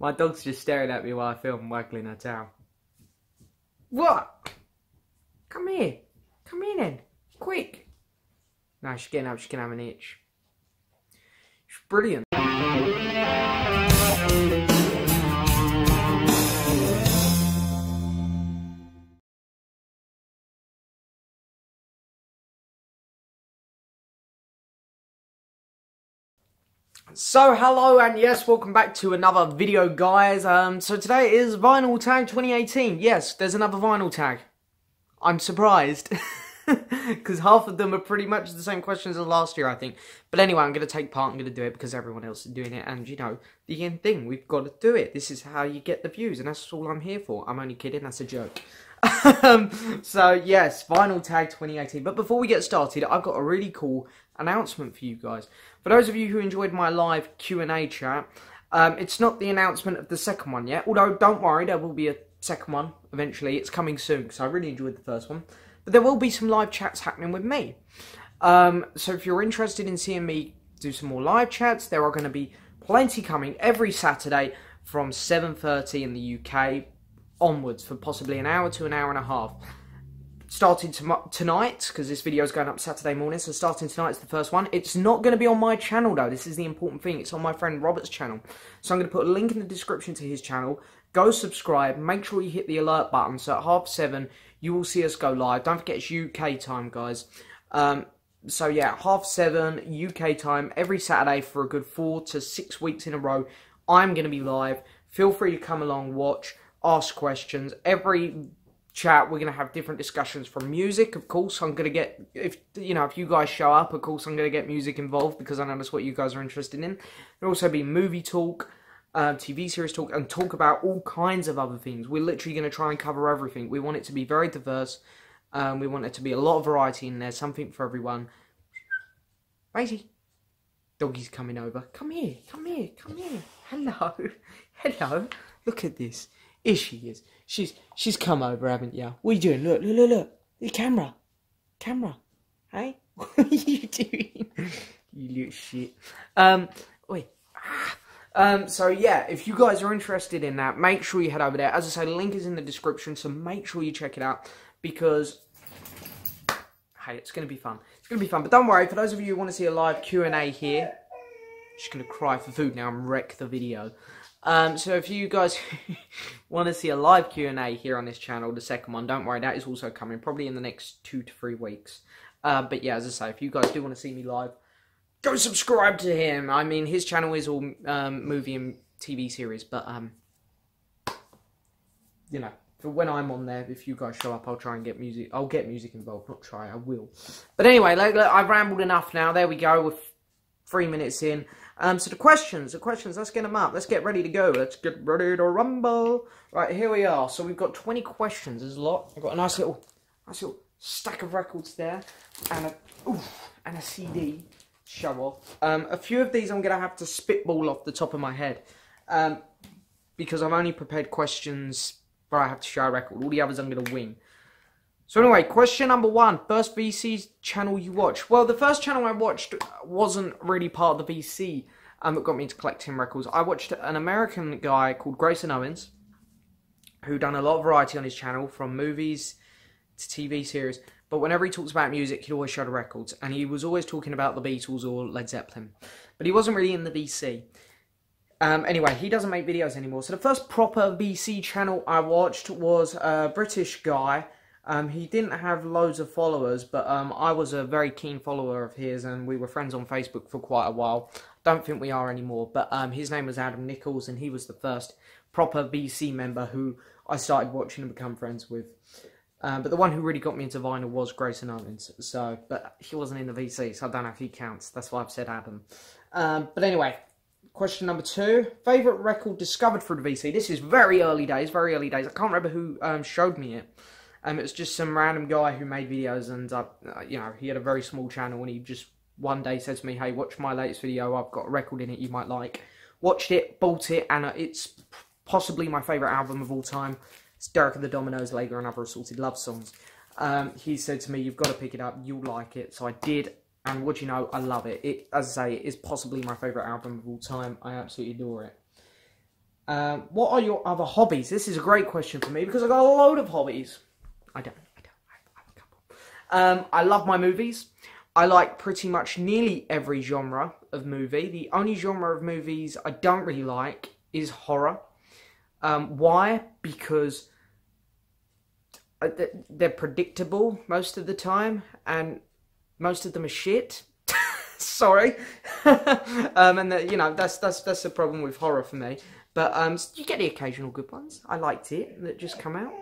My dog's just staring at me while I film, waggling her tail. What? Come here. Come here then. Quick. No, she's getting up. She's going to have an itch. She's brilliant. So hello and yes, welcome back to another video, guys. So today is Vinyl Tag 2018. Yes, there's another vinyl tag. I'm surprised because half of them are pretty much the same questions as last year, I think. But anyway, I'm going to take part. I'm going to do it because everyone else is doing it, and you know, the end thing, we've got to do it. This is how you get the views, and that's all I'm here for. I'm only kidding. That's a joke. So yes, Vinyl Tag 2018. But before we get started, I've got a really cool announcement for you guys. For those of you who enjoyed my live Q&A chat, it's not the announcement of the second one yet, although don't worry, there will be a second one eventually. It's coming soon because I really enjoyed the first one. But there will be some live chats happening with me. So if you're interested in seeing me do some more live chats, there are going to be plenty coming every Saturday from 7:30 in the UK onwards for possibly an hour to an hour and a half. Starting tonight, because this video is going up Saturday morning, so starting tonight is the first one. It's not going to be on my channel though, this is the important thing. It's on my friend Robert's channel. So I'm going to put a link in the description to his channel. Go subscribe, make sure you hit the alert button, so at 7:30 you will see us go live. Don't forget it's UK time, guys. So yeah, 7:30 UK time, every Saturday for a good 4 to 6 weeks in a row. I'm going to be live. Feel free to come along, watch, ask questions. Every chat, we're going to have different discussions from music, of course. I'm going to get, if you guys show up, of course I'm going to get music involved because I know that's what you guys are interested in. There'll also be movie talk, TV series talk, and talk about all kinds of other things. We're literally going to try and cover everything. We want it to be very diverse. We want it to be a lot of variety in there, something for everyone. Maisie, doggy's coming over. Come here, come here, come here. Hello, hello. Look at this. Here she is. She's come over, haven't you? What are you doing? Look, look, look, look. The camera. Camera. Hey? What are you doing? You little shit. Wait. So yeah, if you guys are interested in that, make sure you head over there. As I say, the link is in the description, so make sure you check it out because, hey, it's going to be fun. It's going to be fun. But don't worry, for those of you who want to see a live Q&A here, she's going to cry for food now and wreck the video. So if you guys want to see a live Q&A here on this channel, the second one, don't worry, that is also coming, probably in the next 2 to 3 weeks. But yeah, as I say, if you guys do want to see me live, go subscribe to him. I mean, his channel is all movie and TV series, but, you know, for when I'm on there, if you guys show up, I'll try and get music. I'll get music involved, not try, I will. But anyway, I've rambled enough now. There we go, we're 3 minutes in. So the questions, let's get them up. Let's get ready to go. Let's get ready to rumble. Right, here we are. So we've got 20 questions. There's a lot. I've got a nice little stack of records there. And a CD. Show off. A few of these I'm going to have to spitball off the top of my head. Because I've only prepared questions where I have to show a record. All the others I'm going to wing. So anyway, question number 1. First VC channel you watched. Well, the first channel I watched wasn't really part of the VC that got me into collecting records. I watched an American guy called Grayson Owens, who done a lot of variety on his channel, from movies to TV series. But whenever he talks about music, he'd always show the records. And he was always talking about the Beatles or Led Zeppelin. But he wasn't really in the VC. Anyway, he doesn't make videos anymore. So the first proper VC channel I watched was a British guy. He didn't have loads of followers, but I was a very keen follower of his, and we were friends on Facebook for quite a while. Don't think we are anymore, but his name was Adam Nichols, and he was the first proper VC member who I started watching and become friends with. But the one who really got me into vinyl was Grayson Owens, but he wasn't in the VC, so I don't know if he counts. That's why I've said Adam. But anyway, question number 2. Favourite record discovered through the VC. This is very early days, very early days. I can't remember who showed me it. It was just some random guy who made videos, and you know, he had a very small channel, and he just one day said to me, "Hey, watch my latest video. I've got a record in it you might like." Watched it, bought it, and it's possibly my favourite album of all time. It's Derek and the Dominoes, Lager and Other Assorted Love Songs. He said to me, "You've got to pick it up. You'll like it." So I did, and what do you know? I love it. As I say, it is possibly my favourite album of all time. I absolutely adore it. What are your other hobbies? This is a great question for me because I've got a load of hobbies. I have a couple. I love my movies. I like pretty much nearly every genre of movie. The only genre of movies I don't really like is horror. Why? Because they're predictable most of the time, and most of them are shit. Sorry. And you know, that's the problem with horror for me. But you get the occasional good ones. I liked it that just come out.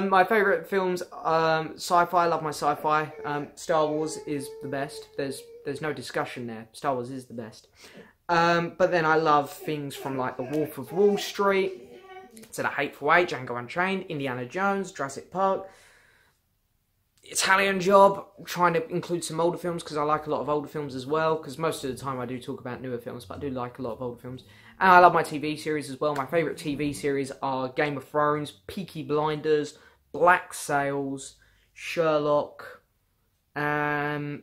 My favourite films, sci-fi. I love my sci-fi. Star Wars is the best. There's no discussion there. Star Wars is the best. But then I love things from like The Wolf of Wall Street to The Hateful Eight, Django Unchained, Indiana Jones, Jurassic Park, Italian Job. I'm trying to include some older films because I like a lot of older films as well, because most of the time I do talk about newer films, but I do like a lot of older films. And I love my TV series as well. My favourite TV series are Game of Thrones, Peaky Blinders, Black Sails, Sherlock. I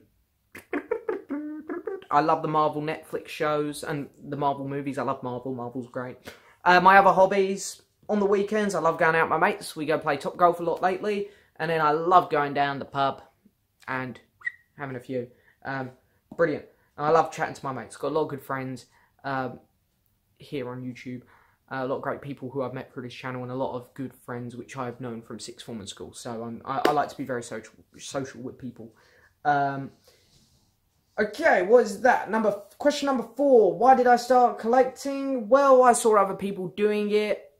love the Marvel Netflix shows and the Marvel movies. I love Marvel. Marvel's great. My other hobbies, on the weekends, I love going out with my mates. We go play Top Golf a lot lately. And then I love going down the pub and having a few. Brilliant. And I love chatting to my mates. Got a lot of good friends here on YouTube. A lot of great people who I've met through this channel, and a lot of good friends which I've known from sixth form and school. So I like to be very social with people. Okay, what is that? Question number 4. Why did I start collecting? Well, I saw other people doing it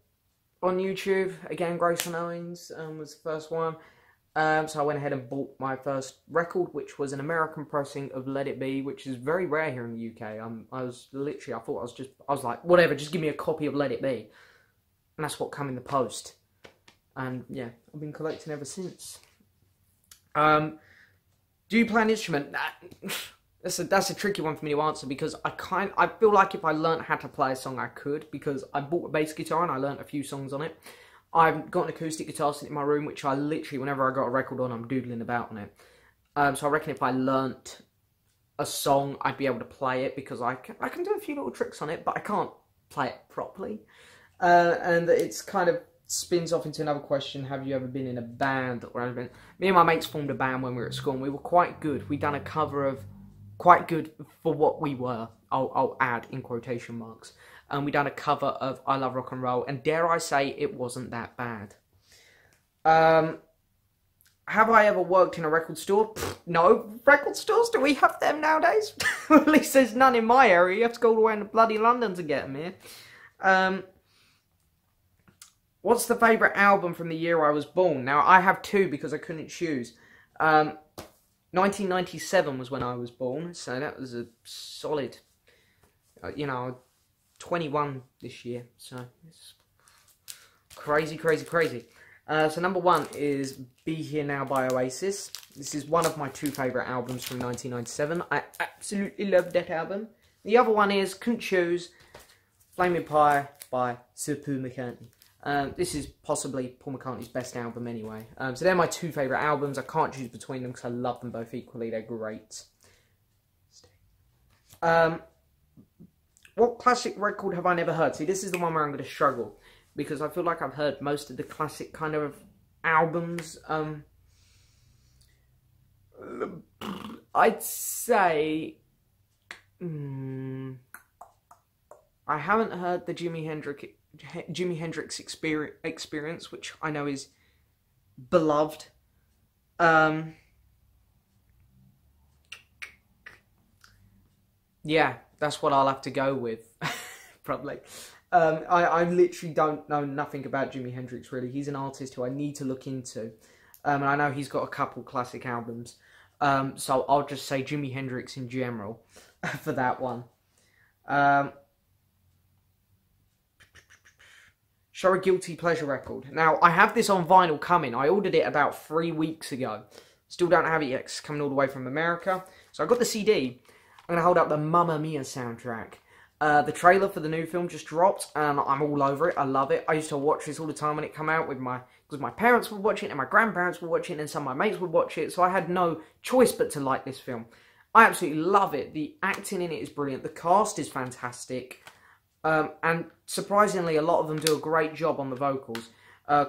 on YouTube. Again, Grayson Owens was the first one. So I went ahead and bought my first record, which was an American pressing of Let It Be, which is very rare here in the UK. I was like, whatever, just give me a copy of Let It Be. And that's what came in the post. And yeah, I've been collecting ever since. Do you play an instrument? That's a tricky one for me to answer, because I feel like if I learnt how to play a song, I could, because I bought a bass guitar and I learnt a few songs on it. I've got an acoustic guitar sitting in my room, which I literally, whenever I got a record on, I'm doodling about on it. So I reckon if I learnt a song, I'd be able to play it, because I can do a few little tricks on it, but I can't play it properly. And it's kind of spins off into another question: have you ever been in a band or anything? Me and my mates formed a band when we were at school, and we were quite good. We'd done a cover of, quite good for what we were, I'll add in quotation marks. And we done a cover of I Love Rock and Roll, and dare I say, it wasn't that bad. Have I ever worked in a record store? Pfft, no. Record stores, do we have them nowadays? At least there's none in my area. You have to go all the way into bloody London to get them here. What's the favourite album from the year I was born? Now, I have 2 because I couldn't choose. 1997 was when I was born, so that was a solid, 21 this year, so it's crazy. So number 1 is Be Here Now by Oasis. This is one of my 2 favourite albums from 1997. I absolutely love that album. The other one is, couldn't choose, Flaming Pie by Sir Paul McCartney. This is possibly Paul McCartney's best album anyway. So they're my 2 favourite albums. I can't choose between them because I love them both equally. They're great. What classic record have I never heard? See, this is the one where I'm going to struggle, because I feel like I've heard most of the classic kind of albums. I'd say... I haven't heard the Jimi Hendrix Experience, which I know is beloved. Yeah, that's what I'll have to go with, probably. I literally don't know nothing about Jimi Hendrix, really. He's an artist who I need to look into. And I know he's got a couple classic albums. So I'll just say Jimi Hendrix in general for that one. Show a guilty pleasure record. Now, I have this on vinyl coming. I ordered it about 3 weeks ago. Still don't have it yet. It's coming all the way from America. So I got the CD. I'm going to hold up the Mamma Mia soundtrack. The trailer for the new film just dropped, and I'm all over it. I love it. I used to watch this all the time when it came out because my parents would watch it, and my grandparents would watch it, and some of my mates would watch it, so I had no choice but to like this film. I absolutely love it. The acting in it is brilliant. The cast is fantastic. And surprisingly, a lot of them do a great job on the vocals.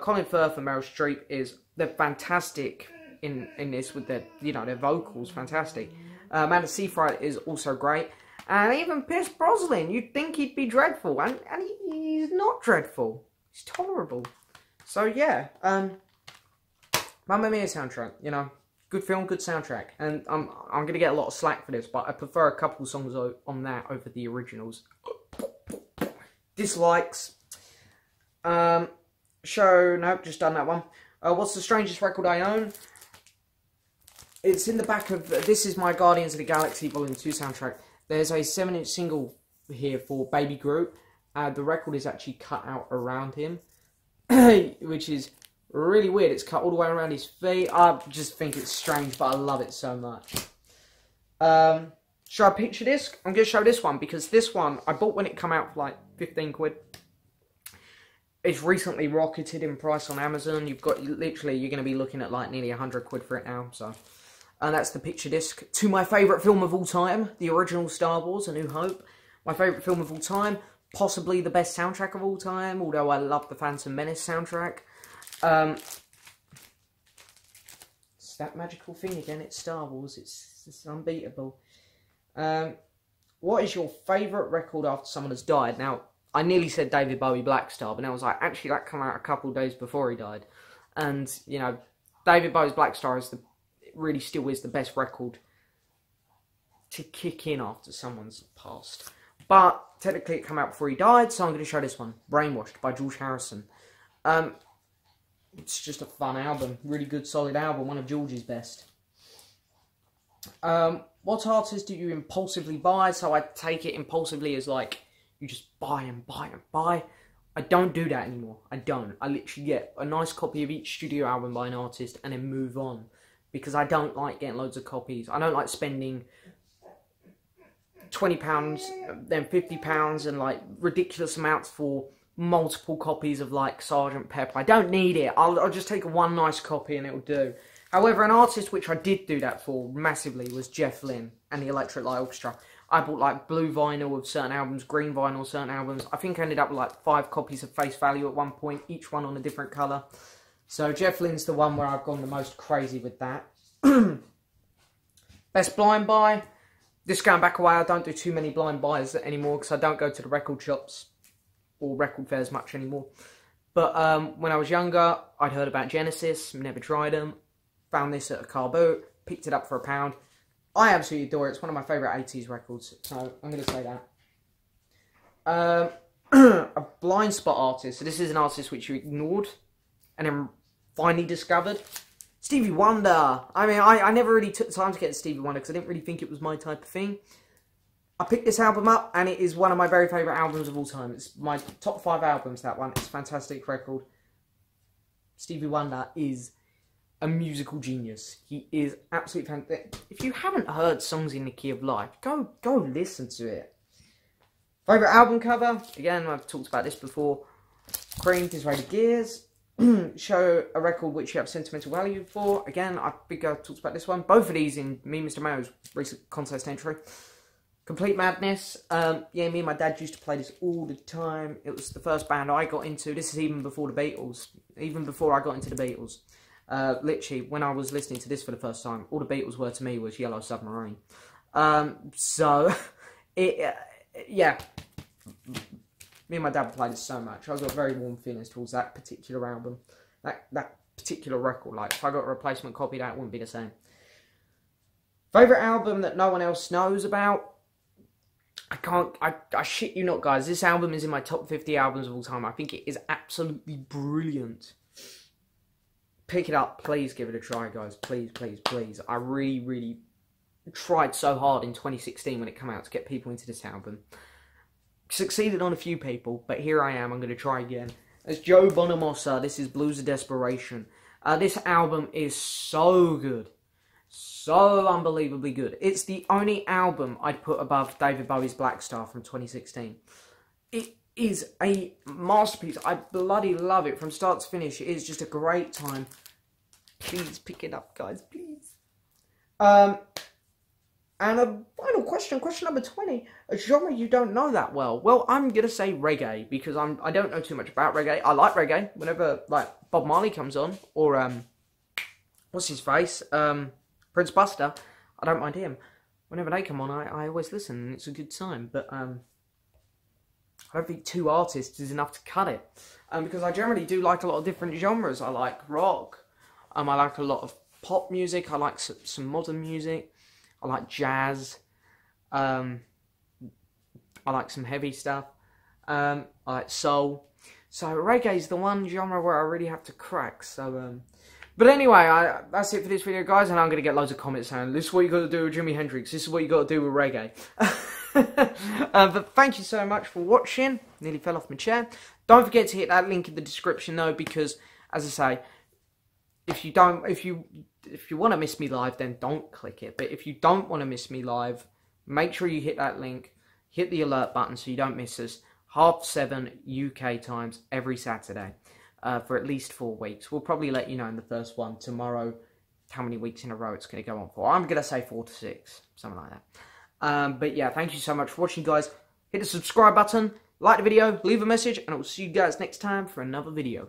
Colin Firth and Meryl Streep they're fantastic in this with their, their vocals, fantastic. Amanda Seyfried is also great. And even Pierce Brosnan, you'd think he'd be dreadful, and he's not dreadful. He's tolerable. So yeah, Mamma Mia soundtrack, good film, good soundtrack. And I'm gonna get a lot of slack for this, but I prefer a couple songs on that over the originals. Dislikes. Nope, just done that one. What's the strangest record I own? It's in the back of, this is my Guardians of the Galaxy Volume 2 soundtrack. There's a 7-inch single here for Baby Groot. The record is actually cut out around him, which is really weird. It's cut all the way around his feet. I just think it's strange, but I love it so much. Should I picture disc? I'm going to show this one, because this one I bought when it came out for like 15 quid. It's recently rocketed in price on Amazon. You've got, literally, you're going to be looking at like nearly 100 quid for it now, so. And that's the picture disc to my favourite film of all time, the original Star Wars, A New Hope. My favourite film of all time, possibly the best soundtrack of all time, although I love the Phantom Menace soundtrack. It's that magical thing again, it's Star Wars, it's unbeatable. What is your favourite record after someone has died? Now, I nearly said David Bowie Black Star, but then I was like, actually that came out a couple of days before he died. And, David Bowie's Black Star is really still is the best record to kick in after someone's passed. But technically it came out before he died, so I'm going to show this one. Brainwashed by George Harrison. It's just a fun album. Really good, solid album. One of George's best. What artists do you impulsively buy? So I take it impulsively as like, you just buy and buy and buy. I don't do that anymore. I don't. I literally get a nice copy of each studio album by an artist and then move on. Because I don't like getting loads of copies. I don't like spending £20, then £50 and like ridiculous amounts for multiple copies of like Sgt. Pepper. I don't need it. I'll just take one nice copy and it'll do. However, an artist which I did do that for massively was Jeff Lynne and the Electric Light Orchestra. I bought like blue vinyl of certain albums, green vinyl of certain albums. I think I ended up with like 5 copies of Face Value at one point, each one on a different colour. So Jeff Lynne's the one where I've gone the most crazy with that. Best blind buy. This going back a while, I don't do too many blind buys anymore because I don't go to the record shops or record fairs much anymore. But when I was younger, I'd heard about Genesis, never tried them. Found this at a car boot, picked it up for £1. I absolutely adore it. It's one of my favourite 80s records, so I'm going to say that. A blind spot artist. So this is an artist which you ignored and then finally discovered. Stevie Wonder. I mean, I never really took the time to get to Stevie Wonder because I didn't really think it was my type of thing. I picked this album up and it is one of my very favourite albums of all time. It's my top 5 albums, that one. It's a fantastic record. Stevie Wonder is a musical genius. He is absolutely fantastic. If you haven't heard Songs in the Key of Life, go listen to it. Favourite album cover? Again, I've talked about this before. Cream, Disraeli Gears. Show a record which you have sentimental value for. Again, I think I talked about this one. Both of these in Me, Mr. Mayo's recent contest entry. Complete Madness. Yeah, me and my dad used to play this all the time. It was the first band I got into. This is even before the Beatles. Even before I got into the Beatles. Literally, when I was listening to this for the first time, all the Beatles were to me was Yellow Submarine. So, yeah. Me and my dad played it so much. I got very warm feelings towards that particular album. That particular record. Like, if I got a replacement copy, that wouldn't be the same. Favourite album that no one else knows about? I shit you not, guys. This album is in my top 50 albums of all time. I think it is absolutely brilliant. Pick it up. Please give it a try, guys. Please, please, please. I really, really tried so hard in 2016 when it came out to get people into this album. Succeeded on a few people, but here I am. I'm going to try again. It's Joe Bonamassa. This is Blues of Desperation. This album is so good. So unbelievably good. It's the only album I'd put above David Bowie's Black Star from 2016. It is a masterpiece. I bloody love it from start to finish. It is just a great time. Please pick it up, guys. Please. And a final question, question number 20, a genre you don't know that well. Well, I'm going to say reggae, because I don't know too much about reggae. I like reggae, whenever, like, Bob Marley comes on, or, what's his face, Prince Buster, I don't mind him. Whenever they come on, I always listen, and it's a good time, but, I don't think 2 artists is enough to cut it, because I generally do like a lot of different genres. I like rock, I like a lot of pop music, I like some modern music, I like jazz, I like some heavy stuff, I like soul. So reggae is the one genre where I really have to crack. So, but anyway, that's it for this video, guys, and I'm going to get loads of comments saying, this is what you got to do with Jimi Hendrix, this is what you got to do with reggae. But thank you so much for watching. Nearly fell off my chair. Don't forget to hit that link in the description, though, because, as I say, if you want to miss me live, then don't click it. But if you don't want to miss me live, make sure you hit that link, hit the alert button so you don't miss us. 7:30 UK times every Saturday for at least 4 weeks. We'll probably let you know in the first one tomorrow how many weeks in a row it's going to go on for. I'm going to say 4 to 6, something like that. But yeah, thank you so much for watching, guys. Hit the subscribe button, like the video, leave a message, and I will see you guys next time for another video.